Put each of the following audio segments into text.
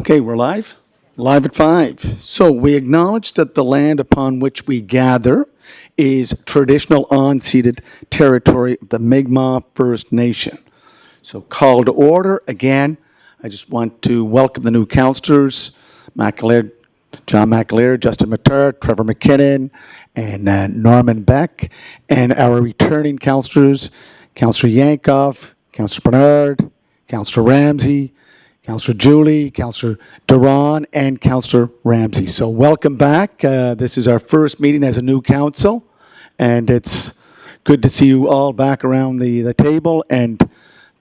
Okay, we're live? Live at 5. So we acknowledge that the land upon which we gather is traditional unceded territory of the Mi'kmaq First Nation. So call to order again. I just want to welcome the new councillors, John McAleer, Justin Matar, Trevor McKinnon, and Norman Beck, and our returning councillors, Councillor Yankoff, Councillor Bernard, Councillor Ramsey, Councillor Julie, Councillor Duran, and Councillor Ramsey. So welcome back. This is our first meeting as a new council, and it's good to see you all back around the table, and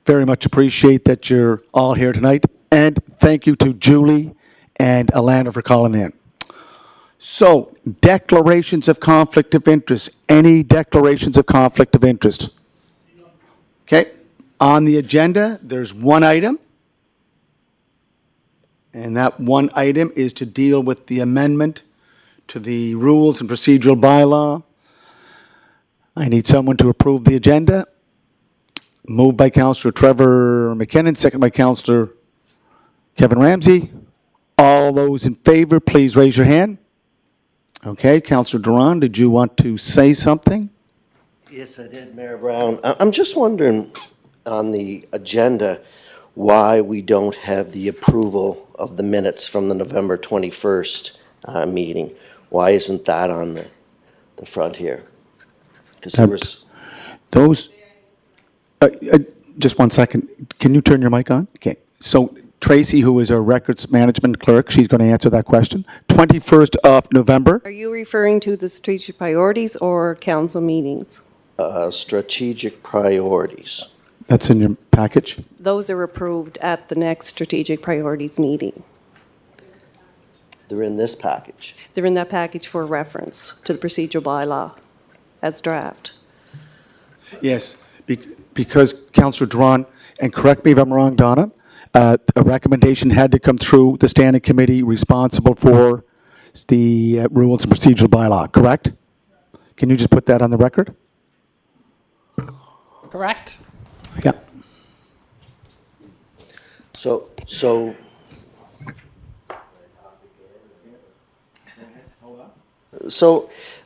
very much appreciate that you're all here tonight. And thank you to Julie and Alana for calling in. So, declarations of conflict of interest. Any declarations of conflict of interest? Okay. On the agenda, there's one item. And that one item is to deal with the amendment to the rules and procedural bylaw. I need someone to approve the agenda. Moved by Councillor Trevor McKinnon, second by Councillor Kevin Ramsey. All those in favor, please raise your hand. Okay, Councillor Duran, did you want to say something? Yes, I did, Mayor Brown. I'm just wondering on the agenda why we don't have the approval of the minutes from the November 21st meeting. Why isn't that on the front here? Because there was... Those, just one second. Can you turn your mic on? Okay. So Tracy, who is our records management clerk, she's going to answer that question. 21st of November. Are you referring to the strategic priorities or council meetings? strategic priorities. That's in your package. Those are approved at the next strategic priorities meeting. They're in this package. They're in that package for reference to the procedural bylaw as draft. Yes, because Councillor Duran, and correct me if I'm wrong, Donna, a recommendation had to come through the standing committee responsible for the rules and procedural bylaw, correct? Can you just put that on the record? Correct. Yeah. So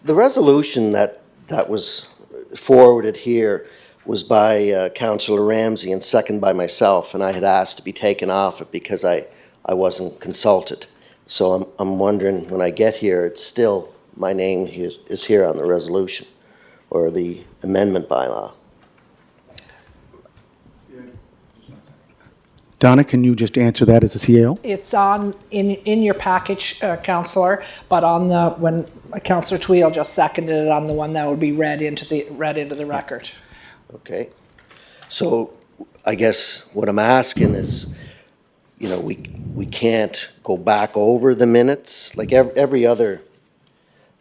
the resolution that was forwarded here was by Councillor Ramsey and second by myself, and I had asked to be taken off it because I wasn't consulted. So I'm wondering, when I get here, it's still, my name is here on the resolution or the amendment bylaw. Donna, can you just answer that as a CAO? It's on in your package, Councillor, but on the when Councillor Tweel just seconded it on the one that would be read into the record. Okay. So I guess what I'm asking is, you know, we can't go back over the minutes. Like every other,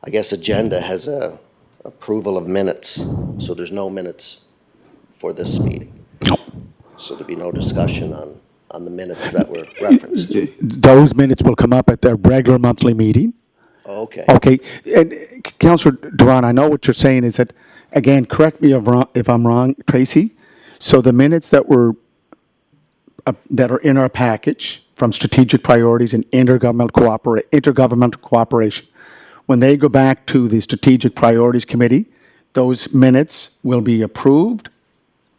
I guess, agenda has a approval of minutes. So there's no minutes for this meeting. So there'd be no discussion on the minutes that were referenced. Those minutes will come up at the regular monthly meeting. Okay. Okay, and Councillor Duran, I know what you're saying is that, again, correct me if I'm wrong, Tracy. So the minutes that are in our package from strategic priorities and intergovernmental cooperation, when they go back to the strategic priorities committee, those minutes will be approved,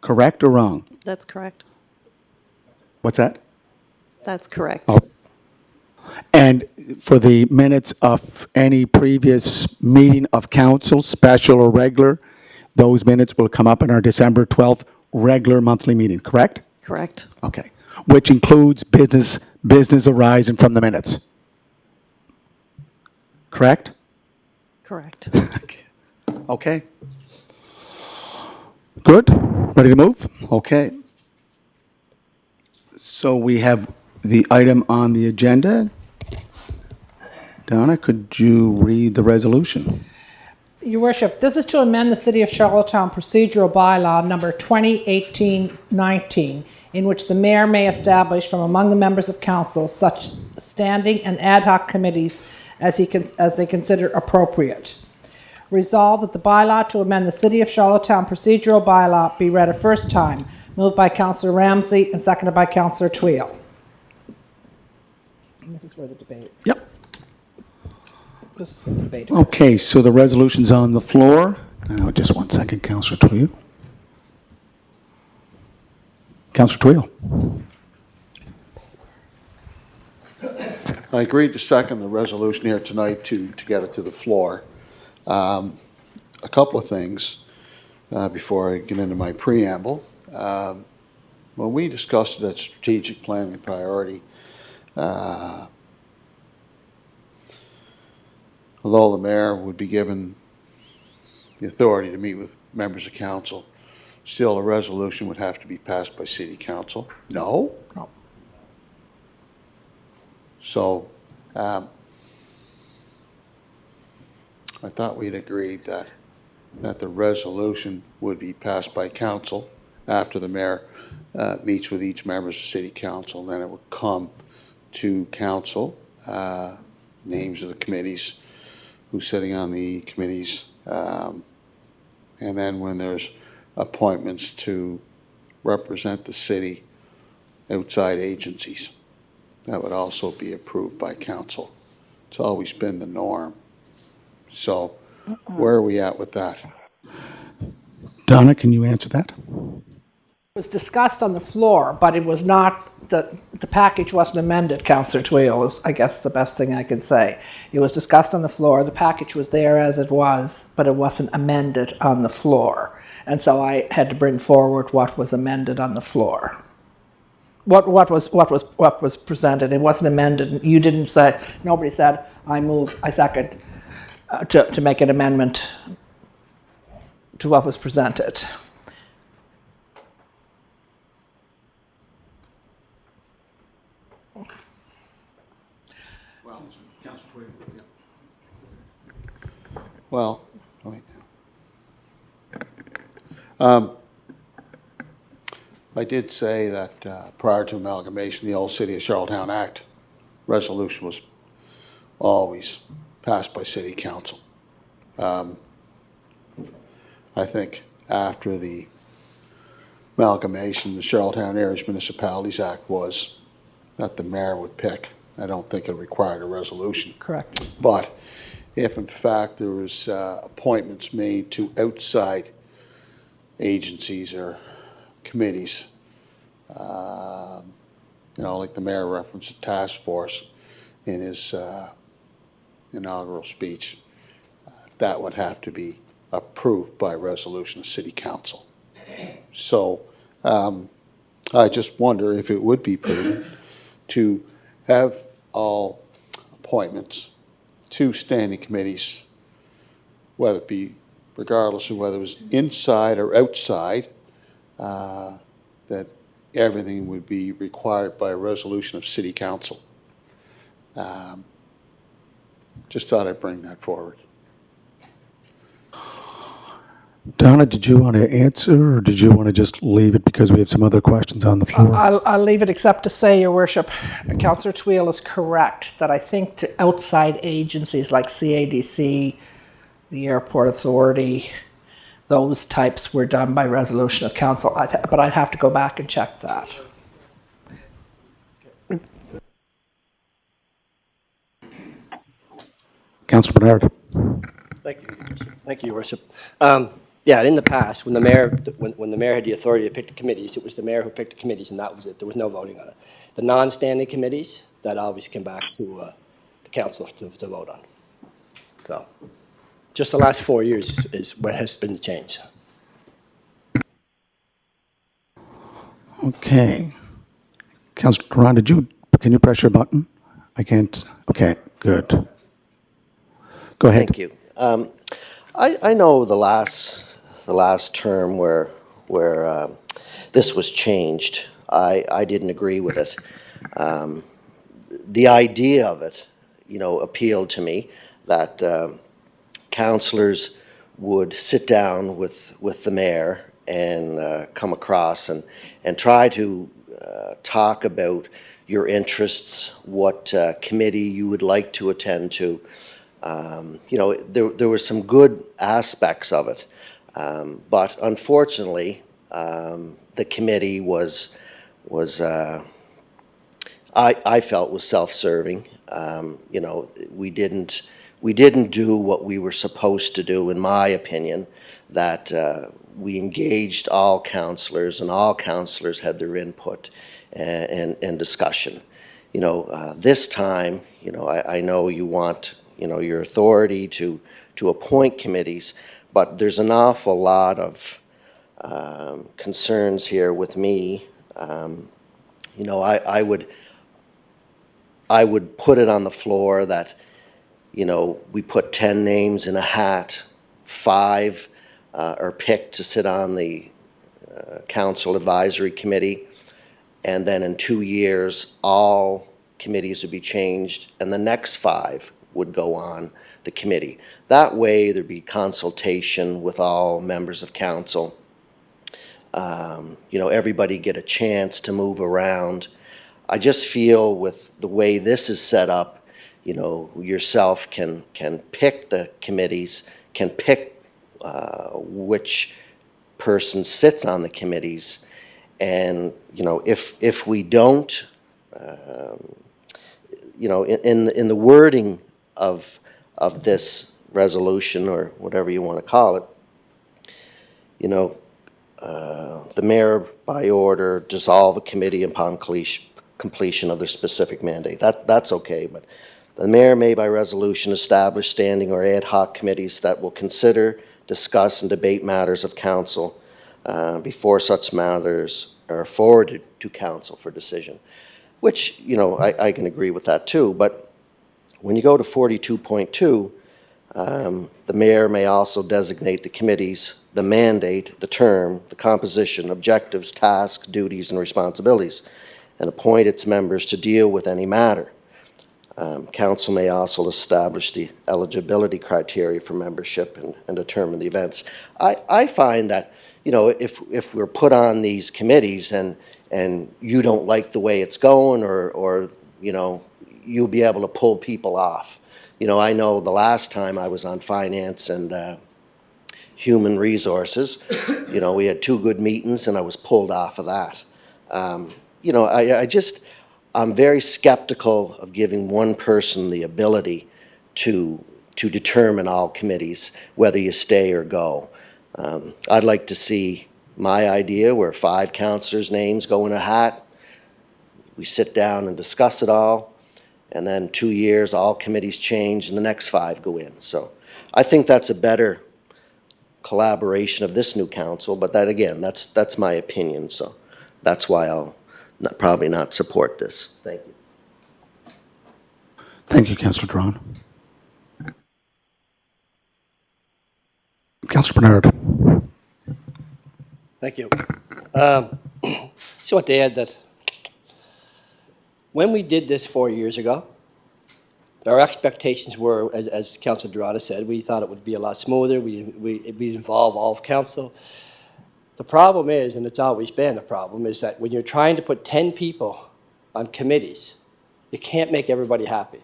correct or wrong? That's correct. What's that? That's correct. Oh. And for the minutes of any previous meeting of council, special or regular, those minutes will come up in our December 12th regular monthly meeting, correct? Correct. Okay. Which includes business arising from the minutes. Correct? Correct. Okay. Good? Ready to move? Okay. So we have the item on the agenda. Donna, could you read the resolution? Your Worship, this is to amend the City of Charlottetown procedural bylaw number 2018-19, in which the mayor may establish from among the members of council such standing and ad hoc committees as they consider appropriate. Resolved that the bylaw to amend the City of Charlottetown procedural bylaw be read a first time. Moved by Councillor Ramsey and seconded by Councillor Tweel. This is where the debate, Yep. this is where the debate. Okay, so the resolution's on the floor. Now, just one second, Councillor Twill. Councillor Twill. I agreed to second the resolution here tonight to get it to the floor. A couple of things before I get into my preamble. When we discussed it at strategic planning priority, although the mayor would be given the authority to meet with members of council, still a resolution would have to be passed by city council. No? No. So, I thought we'd agreed that the resolution would be passed by council after the mayor meets with each member of the city council, and then it would come to council, names of the committees, who's sitting on the committees, and then when there's appointments to represent the city outside agencies, that would also be approved by council. It's always been the norm. So where are we at with that? Donna, can you answer that? It was discussed on the floor, but it was not, the package wasn't amended, Councillor Twill, is I guess the best thing I can say. It was discussed on the floor, the package was there as it was, but it wasn't amended on the floor. And so I had to bring forward what was amended on the floor. What was presented, it wasn't amended, you didn't say, nobody said, I second, to make an amendment to what was presented. Well, wait. I did say that prior to amalgamation, the old City of Charlottetown Act resolution was always passed by city council. I think after the amalgamation, the Charlottetown Irish Municipalities Act was that the mayor would pick. I don't think it required a resolution. Correct. But if in fact there was appointments made to outside agencies or committees, like the mayor referenced the task force in his inaugural speech, that would have to be approved by resolution of city council. So I just wonder if it would be prudent to have all appointments to standing committees, whether it be regardless of whether it was inside or outside, that everything would be required by a resolution of city council. Just thought I'd bring that forward. Donna, did you want to answer, or did you want to just leave it because we have some other questions on the floor? I'll leave it except to say, Your Worship, Councillor Twill is correct that I think to outside agencies like CADC, the Airport Authority, those types were done by resolution of council, but I'd have to go back and check that. Councillor Bernard. Thank you, Your Worship. Thank you, Your Worship. Yeah, in the past, when the mayor had the authority to pick the committees, it was the mayor who picked the committees, and that was it. There was no voting on it. The non-standing committees, that always came back to the council to vote on. So, just the last 4 years is what has been the change. Okay. Councillor Duran, can you press your button? I can't. Okay, good. Go ahead. Thank you. I know the last term where this was changed, I didn't agree with it. The idea of it, appealed to me, that councillors would sit down with the mayor and come across and try to talk about your interests, what committee you would like to attend to. There were some good aspects of it, but unfortunately, the committee was I felt was self-serving. You know, we didn't do what we were supposed to do, in my opinion, that we engaged all councillors, and all councillors had their input and discussion. You know, this time, you know, I know you want, you know, your authority to appoint committees, but there's an awful lot of concerns here with me. You know, I would put it on the floor that, you know, we put 10 names in a hat, 5 are picked to sit on the council advisory committee, and then in 2 years, all committees would be changed, and the next 5 would go on the committee. That way, there'd be consultation with all members of council. You know, everybody get a chance to move around. I just feel with the way this is set up, you know, yourself can pick the committees, can pick which person sits on the committees. And, you know, if we don't, you know, in the wording of this resolution, or whatever you want to call it, you know, the mayor by order dissolve a committee upon completion of their specific mandate. That's okay, but the mayor may by resolution establish standing or ad hoc committees that will consider, discuss, and debate matters of council before such matters are forwarded to council for decision, which, you know, I can agree with that too. But when you go to 42.2, the mayor may also designate the committees, the mandate, the term, the composition, objectives, tasks, duties, and responsibilities, and appoint its members to deal with any matter. Council may also establish the eligibility criteria for membership and determine the events. I find that, you know, if we're put on these committees and you don't like the way it's going, or you know, you'll be able to pull people off. You know, I know the last time I was on finance and human resources, you know, we had 2 good meetings and I was pulled off of that. You know, I'm very skeptical of giving one person the ability to determine all committees, whether you stay or go. I'd like to see my idea where 5 councillors' names go in a hat. We sit down and discuss it all, and then 2 years, all committees change, and the next 5 go in. So I think that's a better collaboration of this new council, but that, again, that's my opinion, so that's why I'll probably not support this. Thank you. Thank you, Councillor Drawn. Councillor Bernard. Thank you. Just want to add that when we did this 4 years ago, our expectations were, as Councillor Dorada said, we thought it would be a lot smoother. We'd involve all of council. The problem is, and it's always been a problem, is that when you're trying to put 10 people on committees, you can't make everybody happy.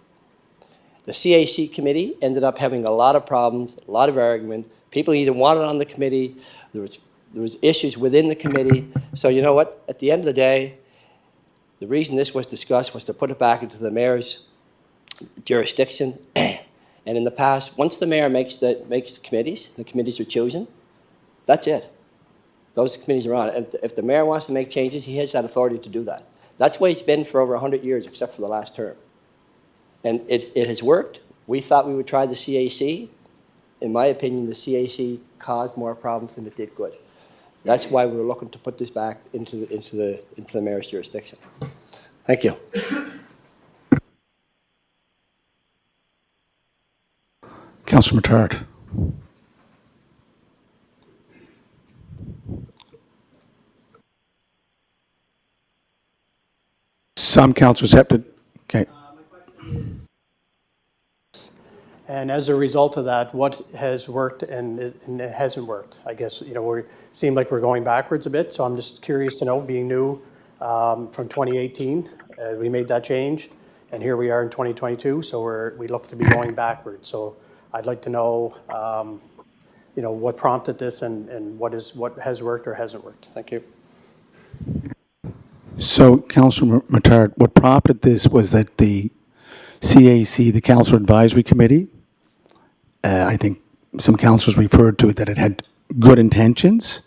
The CAC committee ended up having a lot of problems, a lot of argument. People either wanted on the committee, there was issues within the committee. So you know what? At the end of the day, the reason this was discussed was to put it back into the mayor's jurisdiction. And in the past, once the mayor makes the committees, the committees are chosen, that's it. Those committees are on. If the mayor wants to make changes, he has that authority to do that. That's the way it's been for over 100 years, except for the last term. And it has worked. We thought we would try the CAC. In my opinion, the CAC caused more problems than it did good. That's why we were looking to put this back into the mayor's jurisdiction. Thank you. Councillor Matard. Some councillors have to, okay. And as a result of that, what has worked and it hasn't worked? I guess, you know, we seem like we're going backwards a bit, so I'm just curious to know, being new from 2018, we made that change, and here we are in 2022, so we look to be going backwards. So I'd like to know, you know, what prompted this and what has worked or hasn't worked. Thank you. So, Councillor Matard, what prompted this was that the CAC, the Council Advisory Committee, I think some councillors referred to it that it had good intentions,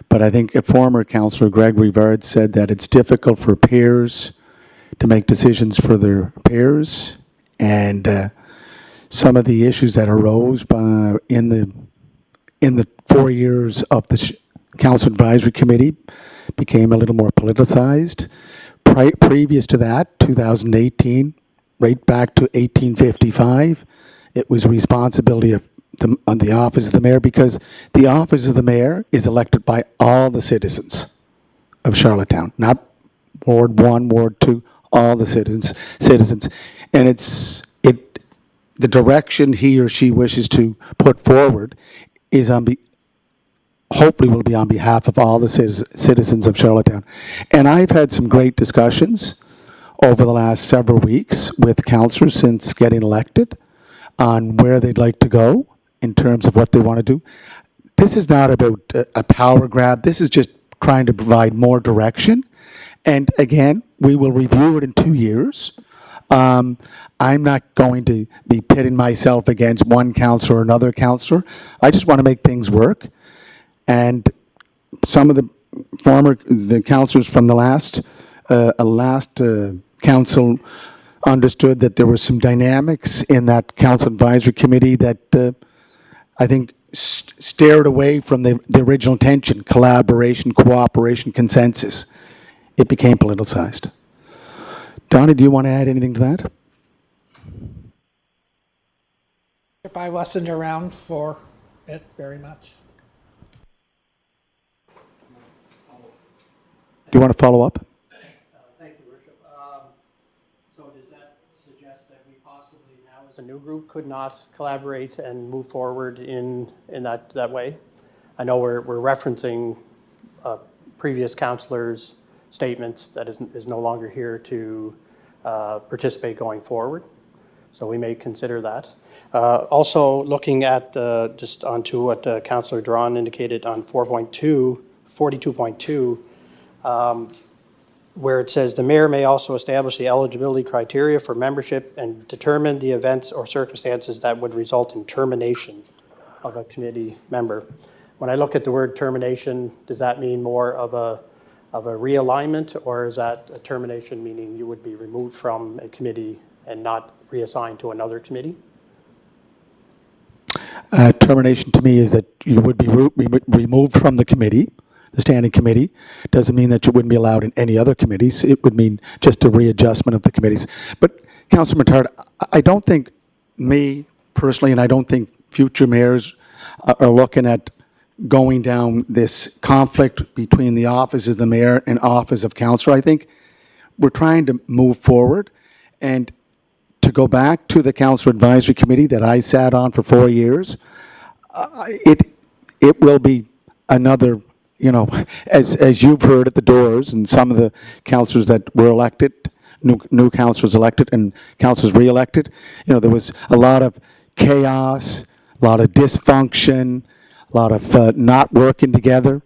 but I think a former councillor, Greg Rivard, said that it's difficult for peers to make decisions for their peers, and some of the issues that arose in the 4 years of the Council Advisory Committee became a little more politicized. Previous to that, 2018, right back to 1855, it was responsibility of on the office of the mayor, because the office of the mayor is elected by all the citizens of Charlottetown, not Ward 1, Ward 2, all the citizens, and the direction he or she wishes to put forward is hopefully will be on behalf of all the citizens of Charlottetown. And I've had some great discussions over the last several weeks with councillors since getting elected on where they'd like to go in terms of what they want to do. This is not about a power grab. This is just trying to provide more direction. And again, we will review it in 2 years. I'm not going to be pitting myself against one councillor or another councillor. I just want to make things work. And some of the councillors from the last council understood that there were some dynamics in that council advisory committee that I think stared away from the original intention: collaboration, cooperation, consensus. It became politicized. Donna, do you want to add anything to that? I wasn't around for it very much. Do you want to follow up? Thank you, Worship. So does that suggest that we possibly now, as a new group, could not collaborate and move forward in that way? I know we're referencing previous councillors' statements that is no longer here to participate going forward, so we may consider that. Also, looking at just onto what Councillor Drawn indicated on 42.2, where it says the mayor may also establish the eligibility criteria for membership and determine the events or circumstances that would result in termination of a committee member. When I look at the word termination, does that mean more of a realignment, or is that a termination meaning you would be removed from a committee and not reassigned to another committee? Termination to me is that you would be removed from the committee, the standing committee. Doesn't mean that you wouldn't be allowed in any other committees. It would mean just a readjustment of the committees. But Councillor Matard, I don't think me personally, and I don't think future mayors are looking at going down this conflict between the office of the mayor and office of councillor. I think we're trying to move forward, and to go back to the council advisory committee that I sat on for 4 years, it will be another, as you've heard at the doors, and some of the councillors that were elected, new councillors elected and councillors re-elected, there was a lot of chaos, a lot of dysfunction, a lot of not working together.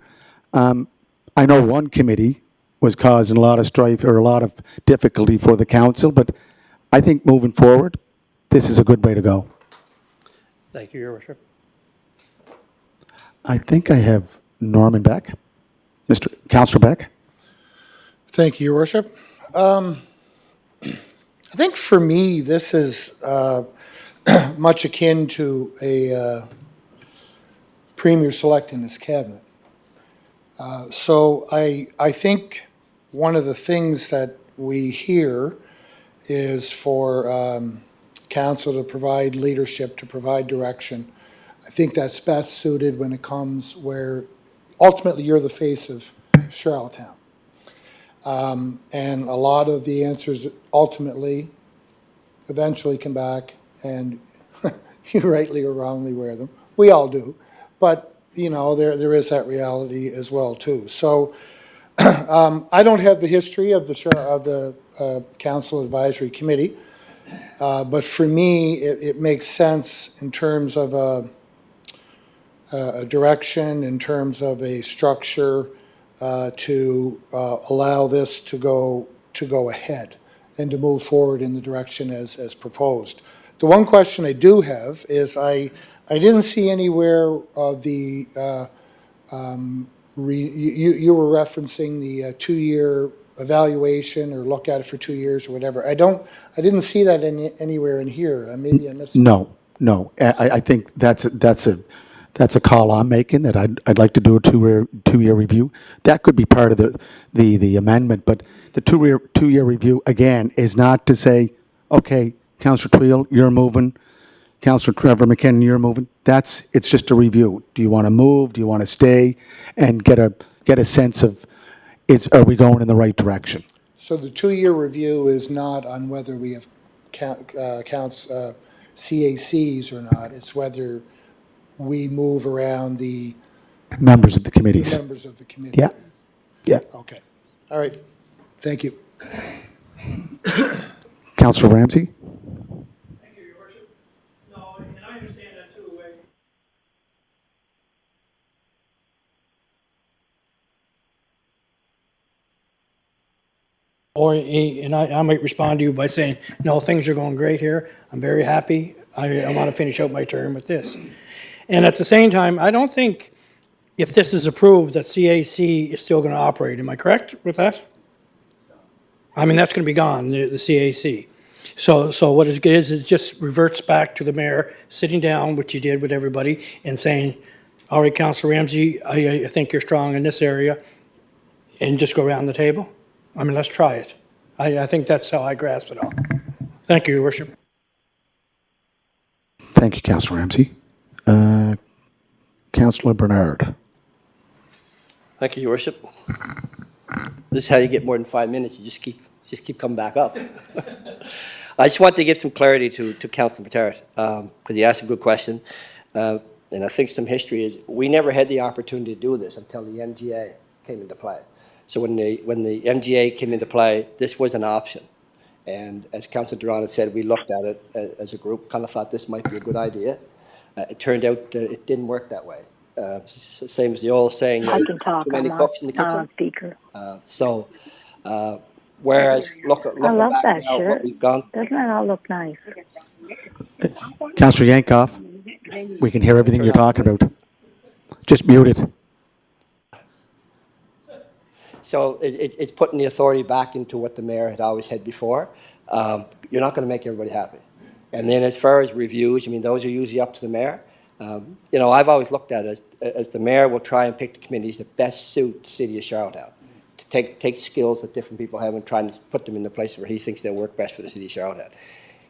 I know one committee was causing a lot of strife or a lot of difficulty for the council, but I think moving forward, this is a good way to go. Thank you, Your Worship. I think I have Norman Beck. Councillor Beck. Thank you, Your Worship. I think for me, this is much akin to a premier selecting his cabinet. So I think one of the things that we hear is for council to provide leadership, to provide direction. I think that's best suited when it comes where ultimately you're the face of Charlottetown. And a lot of the answers ultimately, eventually come back, and you rightly or wrongly wear them. We all do. But, there is that reality as well, too. So I don't have the history of the Council Advisory Committee, but for me, it makes sense in terms of a direction, in terms of a structure, to allow this to go ahead and to move forward in the direction as proposed. The one question I do have is I didn't see anywhere of the, you were referencing the 2-year evaluation or look at it for 2 years or whatever. I didn't see that anywhere in here. Maybe I missed it. No. I think that's a call I'm making, that I'd like to do a two-year review. That could be part of the amendment, but the two-year review, again, is not to say, okay, Councillor Tweel, you're moving, Councillor Trevor McKinnon, you're moving. It's just a review. Do you want to move? Do you want to stay? And get a sense of, are we going in the right direction? So the 2-year review is not on whether we have counts CACs or not. It's whether we move around the Members of the committees. members of the committee. Yeah. Okay. All right. Thank you. Councillor Ramsey? Thank you, Your Worship. No, and I understand that too. And I might respond to you by saying, no, things are going great here. I'm very happy. I want to finish out my term with this. And at the same time, I don't think if this is approved that CAC is still going to operate. Am I correct with that? I mean, that's going to be gone, the CAC. So what it is, it just reverts back to the mayor sitting down, which he did with everybody, and saying, all right, Councillor Ramsey, I think you're strong in this area, and just go around the table. I mean, let's try it. I think that's how I grasp it all. Thank you, Your Worship. Thank you, Councillor Ramsey. Councillor Bernard. Thank you, Your Worship. This is how you get more than 5 minutes. You just keep coming back up. I just want to give some clarity to Councillor Materet, because he asked a good question. And I think some history is, we never had the opportunity to do this until the MGA came into play. So when the MGA came into play, this was an option. And as Councillor Durant said, we looked at it as a group, kind of thought this might be a good idea. It turned out it didn't work that way. Same as the old saying, I can talk. too many I'm cooks in the not kitchen. on speaker. Whereas looking I love back that now, shirt. what we've gone, Doesn't that all look nice? Councillor Yankoff, we can hear everything you're talking about. Just mute it. so it's putting the authority back into what the mayor had always had before. You're not going to make everybody happy. And then as far as reviews, I mean, those are usually up to the mayor. I've always looked at it as the mayor will try and pick the committees that best suit the city of Charlottetown. To take skills that different people have and try and put them in the place where he thinks they'll work best for the city of Charlottetown.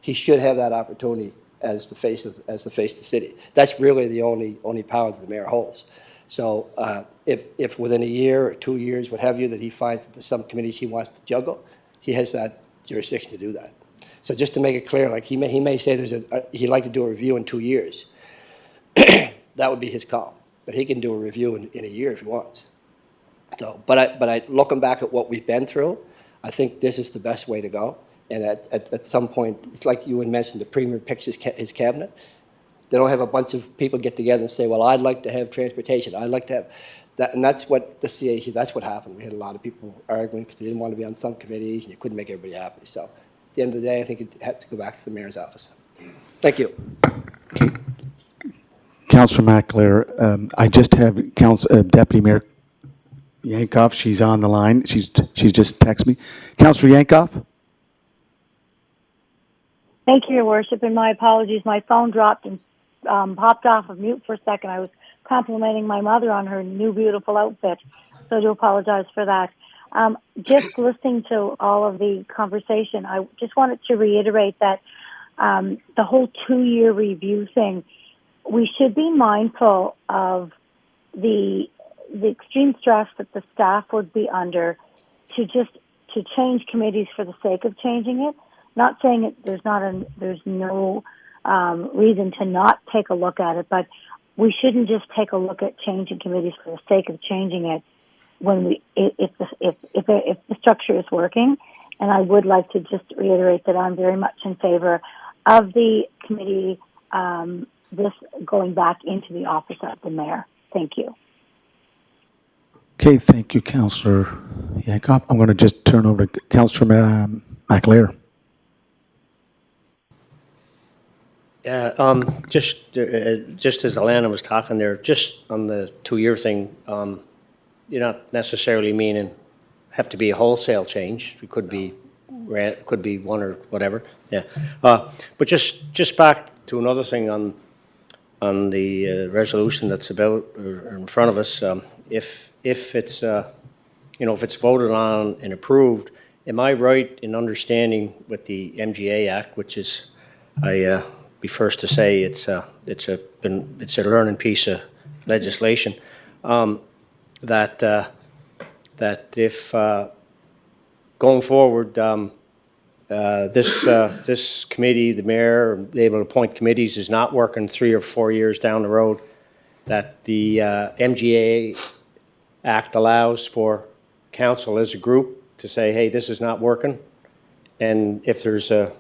He should have that opportunity as the face of the city. That's really the only power that the mayor holds. So if within a year or 2 years, what have you, that he finds that there's some committees he wants to juggle, he has that jurisdiction to do that. So just to make it clear, like he may say he'd like to do a review in 2 years. That would be his call. But he can do a review in a year if he wants. So, but I looking back at what we've been through, I think this is the best way to go. And at some point, it's like you had mentioned, the premier picks his cabinet. They don't have a bunch of people get together and say, well, I'd like to have transportation. I'd like to have that. And that's what the CAC, that's what happened. We had a lot of people arguing because they didn't want to be on some committees and you couldn't make everybody happy. So at the end of the day, I think it had to go back to the mayor's office. Thank you. Okay. Councillor McAleer, I just have Deputy Mayor Yankoff. She's on the line. She's just texted me. Councillor Yankoff? Thank you, Your Worship, and my apologies. My phone dropped and popped off of mute for a second. I was complimenting my mother on her new beautiful outfit, so I do apologize for that. Just listening to all of the conversation, I just wanted to reiterate that the whole 2-year review thing, we should be mindful of the extreme stress that the staff would be under to change committees for the sake of changing it. Not saying there's no reason to not take a look at it, but we shouldn't just take a look at changing committees for the sake of changing it when if the structure is working. And I would like to just reiterate that I'm very much in favor of the committee this going back into the office of the mayor. Thank you. Okay, thank you, Councillor Yankoff. I'm going to just turn over to Councillor McAleer. Yeah, just as Alana was talking there, just on the 2-year thing, you're not necessarily meaning have to be a wholesale change. It could be one or whatever. Yeah, but just back to another thing on the resolution that's about or in front of us. If it's if it's voted on and approved, am I right in understanding with the MGA Act, which is be first to say it's a learning piece of legislation, that if going forward this committee, the mayor, able to appoint committees, is not working 3 or 4 years down the road, that the MGA Act allows for council as a group to say, hey, this is not working, and if there's at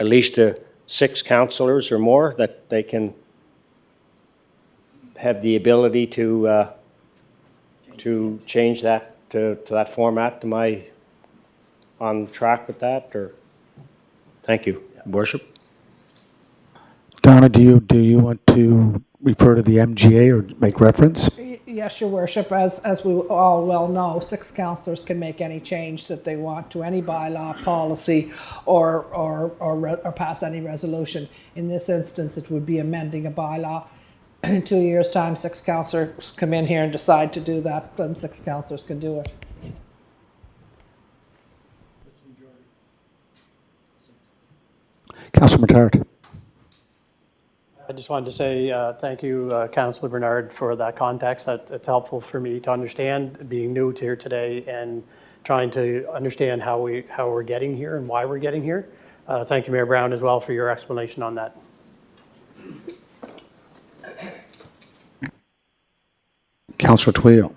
least 6 councillors or more, that they can have the ability to change that to that format. Am I on track with that? Or thank you, Worship. Donna, do you want to refer to the MGA or make reference? Yes, Your Worship. As we all well know, 6 councillors can make any change that they want to any bylaw, policy, or pass any resolution. In this instance, it would be amending a bylaw. In 2 years' time, 6 councillors come in here and decide to do that, then 6 councillors can do it. Councillor Matard. I just wanted to say thank you, Councillor Bernard, for that context. It's helpful for me to understand, being new to here today and trying to understand how we're getting here and why we're getting here. Thank you, Mayor Brown, as well, for your explanation on that. Councillor Twill.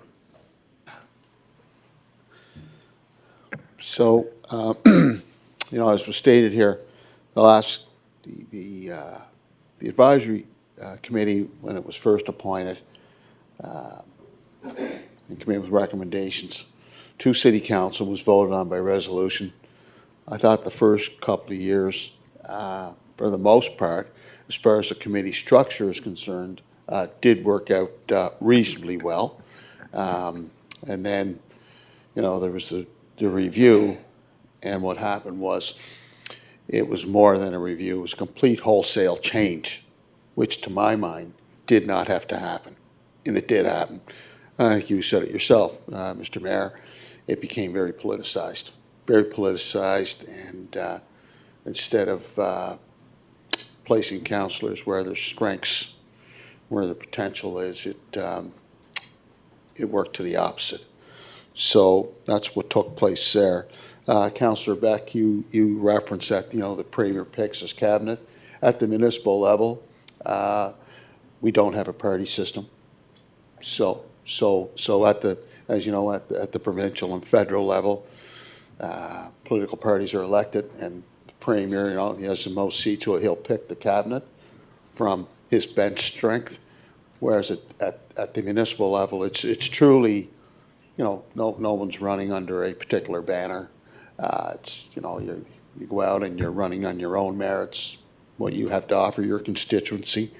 So, as was stated here, the advisory committee, when it was first appointed, and came in with recommendations to City Council, was voted on by resolution. I thought the first couple of years, for the most part, as far as the committee structure is concerned, did work out reasonably well. And then, there was the review, and what happened was it was more than a review. It was a complete wholesale change, which to my mind did not have to happen, and it did happen. I think you said it yourself, Mr. Mayor. It became very politicized, and instead of placing councillors where their strengths, where the potential is, it worked to the opposite. So that's what took place there. Councillor Beck, you referenced that, the Premier picks his cabinet. At the municipal level, we don't have a party system. So at the, as you know, at the provincial and federal level, political parties are elected, and the Premier, he has the most seats, so he'll pick the cabinet from his bench strength. Whereas at the municipal level, it's truly, no one's running under a particular banner. It's, you go out and you're running on your own merits, what you have to offer your constituency.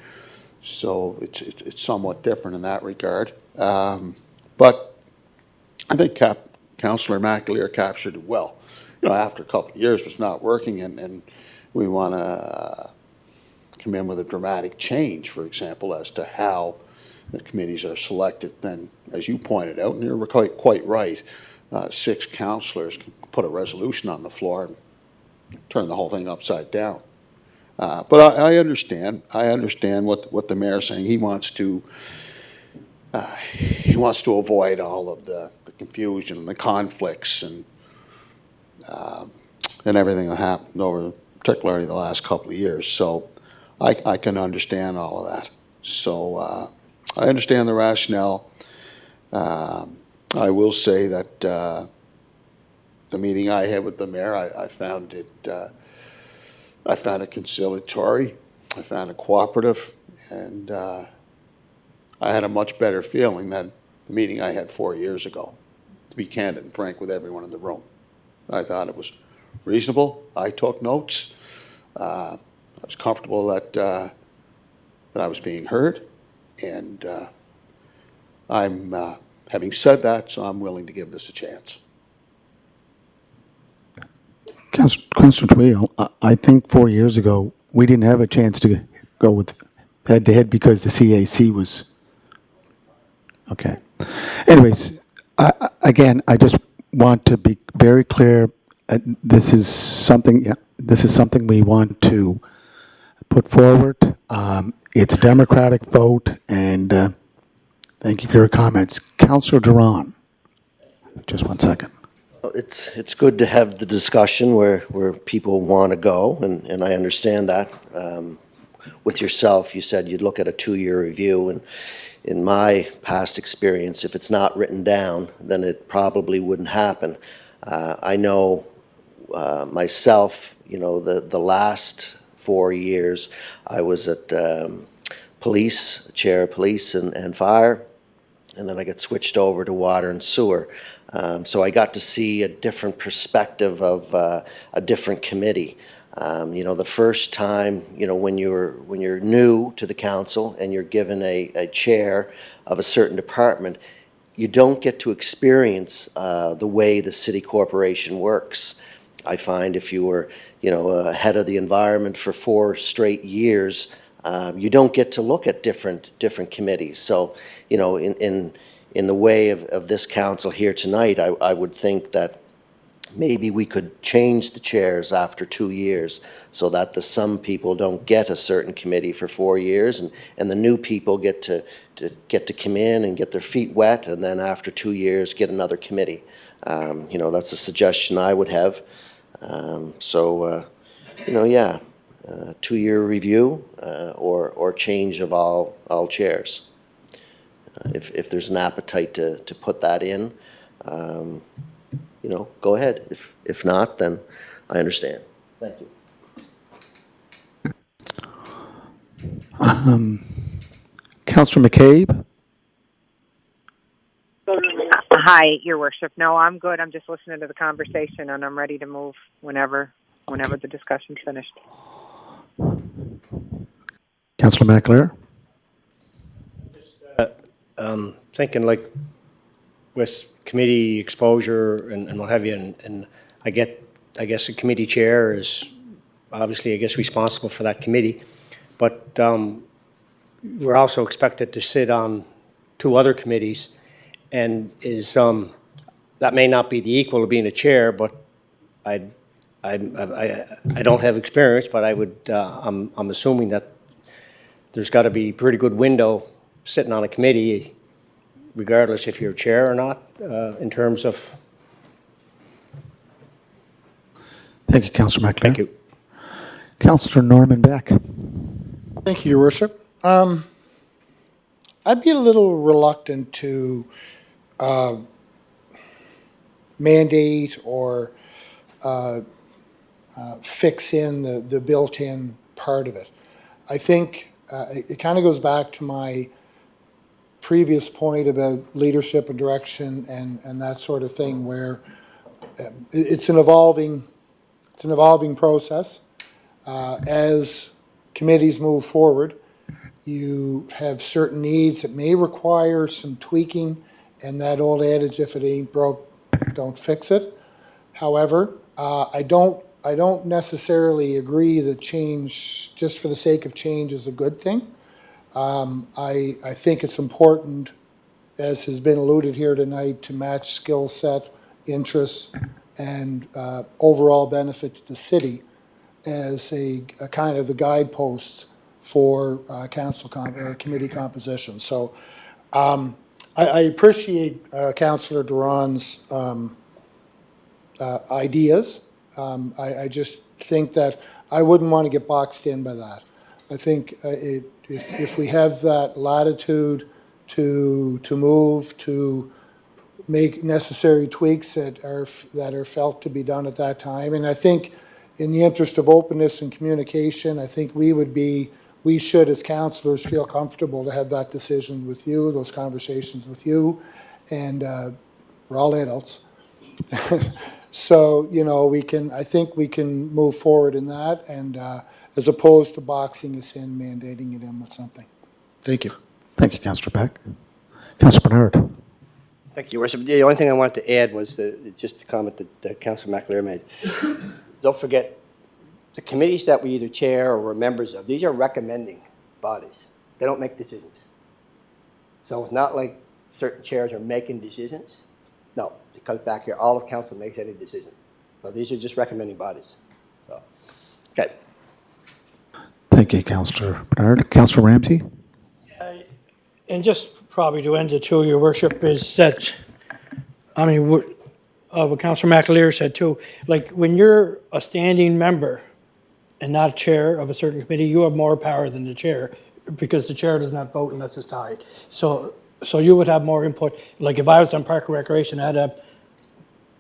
So it's somewhat different in that regard. But I think Councillor McAleer captured it well. After a couple of years, it's not working, and we want to come in with a dramatic change, for example, as to how the committees are selected. Then, as you pointed out, and you're quite right, 6 councillors can put a resolution on the floor and turn the whole thing upside down. But I understand. What the mayor's saying. He wants to avoid all of the confusion and the conflicts and everything that happened over, particularly the last couple of years. So I can understand all of that. So I understand the rationale. I will say that the meeting I had with the mayor, I found it conciliatory. I found it cooperative, and I had a much better feeling that the meeting I had 4 years ago, to be candid and frank with everyone in the room. I thought it was reasonable. I took notes. I was comfortable that I was being heard, and having said that, so I'm willing to give this a chance. Councillor Twill, I think 4 years ago, we didn't have a chance to go with head-to-head because the CAC was, okay. Anyways, again, I just want to be very clear. This is something we want to put forward. It's a democratic vote, and thank you for your comments. Councillor Duran, just 1 second. It's good to have the discussion where people want to go, and I understand that. With yourself, you said you'd look at a 2-year review, and in my past experience, if it's not written down, then it probably wouldn't happen. I know myself, the last 4 years, I was at police, chair of police and fire, and then I got switched over to water and sewer. So I got to see a different perspective of a different committee. The first time, when you're new to the council and you're given a chair of a certain department, you don't get to experience the way the city corporation works. I find if you were, head of the environment for 4 straight years, you don't get to look at different committees. So, in the way of this council here tonight, I would think that maybe we could change the chairs after 2 years so that some people don't get a certain committee for 4 years, and the new people get to come in and get their feet wet, and then after 2 years get another committee. That's a suggestion I would have. Yeah, 2-year review or change of all chairs. If there's an appetite to put that in, go ahead. If not, then I understand. Thank you. Councillor McCabe? Hi, Your Worship. No, I'm good. I'm just listening to the conversation, and I'm ready to move whenever the discussion's finished. Councillor McAleer? Thinking like with committee exposure and what have you, and I guess a committee chair is obviously, responsible for that committee, but we're also expected to sit on 2 other committees, and that may not be the equal of being a chair, but I don't have experience, but I'm assuming that there's got to be a pretty good window sitting on a committee, regardless if you're chair or not, in terms of. Thank you, Councillor McAleer. Thank you. Councillor Norman Beck? Thank you, Your Worship. I'd be a little reluctant to mandate or fix in the built-in part of it. I think it kind of goes back to my previous point about leadership and direction and that sort of thing, where it's an evolving process. As committees move forward, you have certain needs that may require some tweaking, and that old adage, if it ain't broke, don't fix it. However, I don't necessarily agree that change, just for the sake of change, is a good thing. I think it's important, as has been alluded here tonight, to match skill set, interests, and overall benefit to the city as a kind of the guideposts for council or committee composition. So I appreciate Councillor Duran's ideas. I just think that I wouldn't want to get boxed in by that. I think if we have that latitude to move, to make necessary tweaks that are felt to be done at that time, and I think in the interest of openness and communication, I think we would be we should, as councillors, feel comfortable to have that decision with you, those conversations with you, and we're all adults. So, you know, I think we can move forward in that, and as opposed to boxing us in, mandating it in with something. Thank you. Thank you, Councillor Beck. Councillor Bernard. Thank you, Your Worship. The only thing I wanted to add was just a comment that Councillor McAleer made. Don't forget, the committees that we either chair or we're members of, these are recommending bodies. They don't make decisions. So it's not like certain chairs are making decisions. No, it comes back here. All of council makes any decision. So these are just recommending bodies. So, okay. Thank you, Councillor Bernard. Councillor Ramsey? And just probably to end it too, Your Worship, is that, I mean, what Councillor McAleer said too, like when you're a standing member and not chair of a certain committee, you have more power than the chair because the chair does not vote unless it's tied. So you would have more input. Like if I was on Park and Recreation,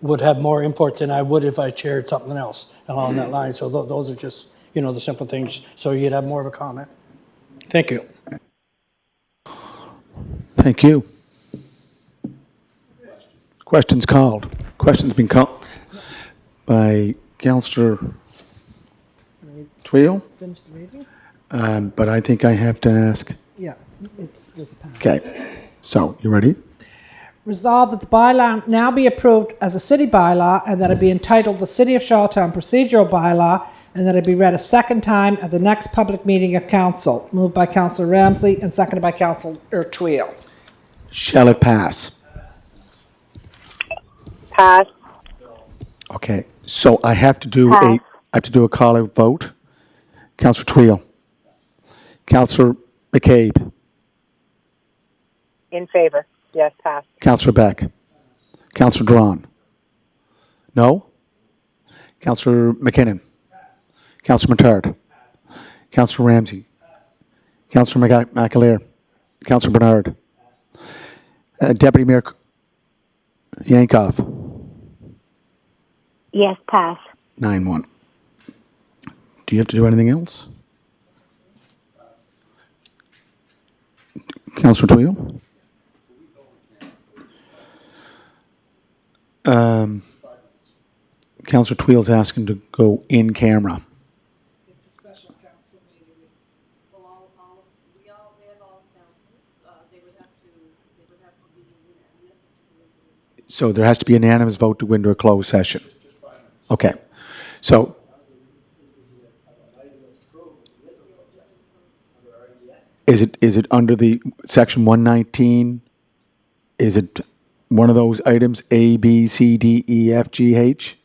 would have more input than I would if I chaired something else along that line. So those are just, you know, the simple things. So you'd have more of a comment. Thank you. Thank you. Questions called. Questions been called by Councillor Tweel, Finish the reading? but I think I have to ask. Yeah, it's passed. Okay, so you ready? Resolved that the bylaw now be approved as a city bylaw and that it be entitled the City of Charlottetown Procedural Bylaw and that it be read a second time at the next public meeting of council. Moved by Councillor Ramsey and seconded by Councillor Tweel. Shall it pass? Pass. Okay, so I have to do Pass. a call out vote. Councillor Tweel. Councillor McCabe. In favor. Yes, pass. Councillor Beck. Councillor Drawn. No? Councillor McKinnon. Councillor Matard. Councillor Ramsey. Councillor McAleer. Councillor Bernard. Deputy Mayor Yankov. Yes, pass. 9-1. Do you have to do anything else? Councillor Tweel? Councillor Tweel's asking to go in camera. It's a special council meeting. We have all council. They would have to be unanimous to go into the. So there has to be a unanimous vote to go into a closed session. Okay. So, is it under the section 119? Is it one of those items, A, B, C, D, E, F, G, H?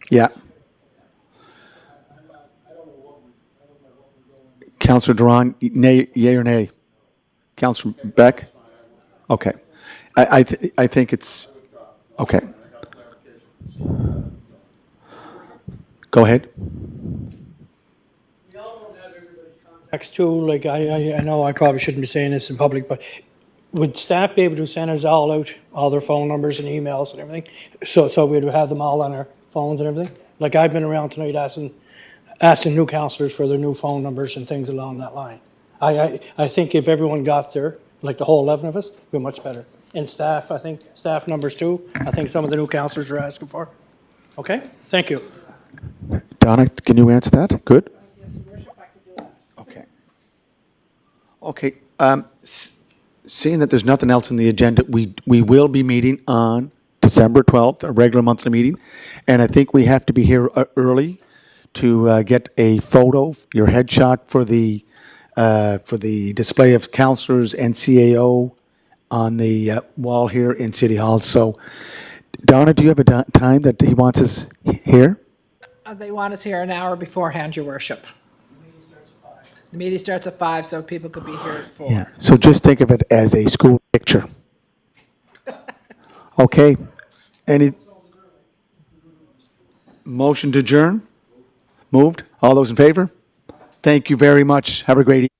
Yeah. Councillor Duran, yea or nay? Councillor Beck? Okay. I think it's, okay. Go ahead. Next to, like, I know I probably shouldn't be saying this in public, but would staff be able to send us all out, all their phone numbers and emails and everything? So we'd have them all on our phones and everything? Like, I've been around tonight asking new councillors for their new phone numbers and things along that line. I think if everyone got there, like the whole 11 of us, it'd be much better. And staff, I think, staff numbers too, I think some of the new councillors are asking for. Okay, thank you. Donna, can you answer that? Good? Okay. Okay, seeing that there's nothing else on the agenda, we will be meeting on December 12th, a regular monthly meeting, and I think we have to be here early to get a photo, your headshot for the display of councillors and CAO on the wall here in City Hall. So, Donna, do you have a time that he wants us here? They want us here an hour beforehand, Your Worship. The meeting starts at 5, so people could be here at 4. Yeah. So just think of it as a school picture. Okay. Any motion to adjourn? Moved? All those in favor? Thank you very much. Have a great evening.